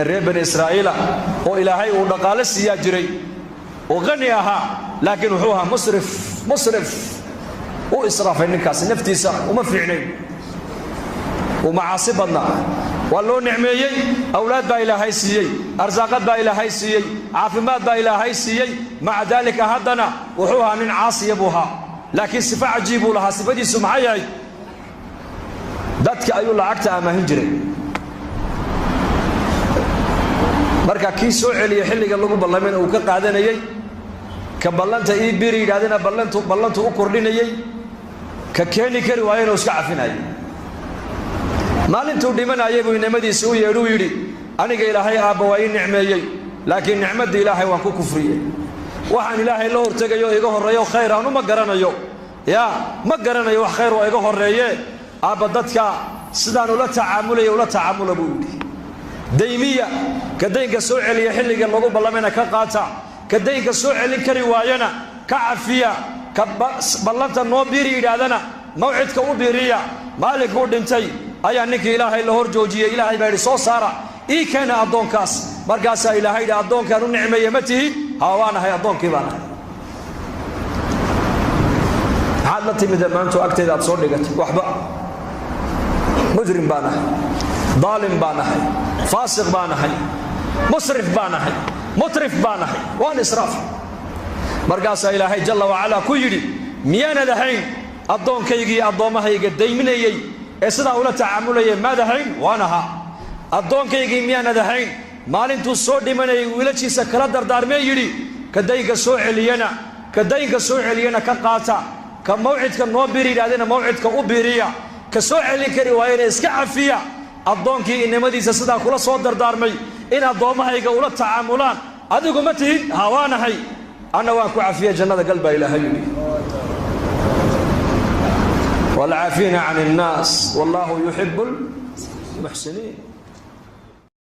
reer bani israa'iila oo ilaahay uu dhaqaale siiyaa jiray oo qani ahaa laakiin wuxuu ahaa musrif u israafay ninkaas naftiisa uma fiicnayn ومعاصي بدنا والله نعميي أولاد با إلهي سيي أرزاقات با إلهي سيي عافمات با إلهي سيي مع ذلك هدنا وحوها من عاصي أبوها لكن صفة عجيبوا لها صفة دي سمعي دادك أيو لعكت أما هنجري مركا كي سوعي يحلق اللقو بالله من أوكا قادنا يي كبالانتا إي بيري قادنا بلانتو أكر لنا يي ككيني كري وين وسكع فينا يي maalintuu dhimanayay buu nimadiisa u yeedhuu yidhi aniga ilaahay aabba waa ii nicmeeyey laakiin nicmadda ilaahay waan ku kufriyey waxaan ilaahay la hortegayo iga horreeyo khayr aan uma garanayo ma garanayo wax khayr oo iga horreeye aabba dadka sidaan ula tacaamula buu yidhi daymiya ka daynka soo celiya xilliga lagu ballamana ka qaata ka daynka soo celin kari waayana ka cafiya ka ballanta noo biiri yidhaahdana mawcidka u biiriya maalinkuu dhintay ayaa ninkii ilaahay la hor joojiyay ilaahay baa yidhi soo saara ii keena addoonkaas markaasaa ilaahay yidhi addoonkaan u nicmeeye ma tihi haa waan ahay addoonkii baan ahay maxaad la timida maantu agteeda aad soo dhigatay waxba mujrim baan ahay daalim baan ahay faasiq baan ahay musrif baan ahay mutrif baan ahay waan israaf markaasaa ilaahay jalla wacalaa ku yidhi miyaanad ahayn addoonkaygii addoommahayga dayminayey ee sidaa ula tacaamulayay maad ahayn waan ahaa addoonkaygii miyaanad ahayn maalintuu soo dhimanayay wiilashiisa kala dardaarmee yidhi ka daynka soo celiyana ka qaata ka mawcidka noo biiri yidhahdana mawcidka u biiriya ka soo celin kari waayana iska cafiya addoonkii innimadiisa sidaa kula soo dardaarmay in addoommahayga ula tacaamulaan adigu ma tihid haa waan ahay anna waan ku cafiya jannada galbaa ilaahay yidhi والعافين عن الناس والله يحب المحسنين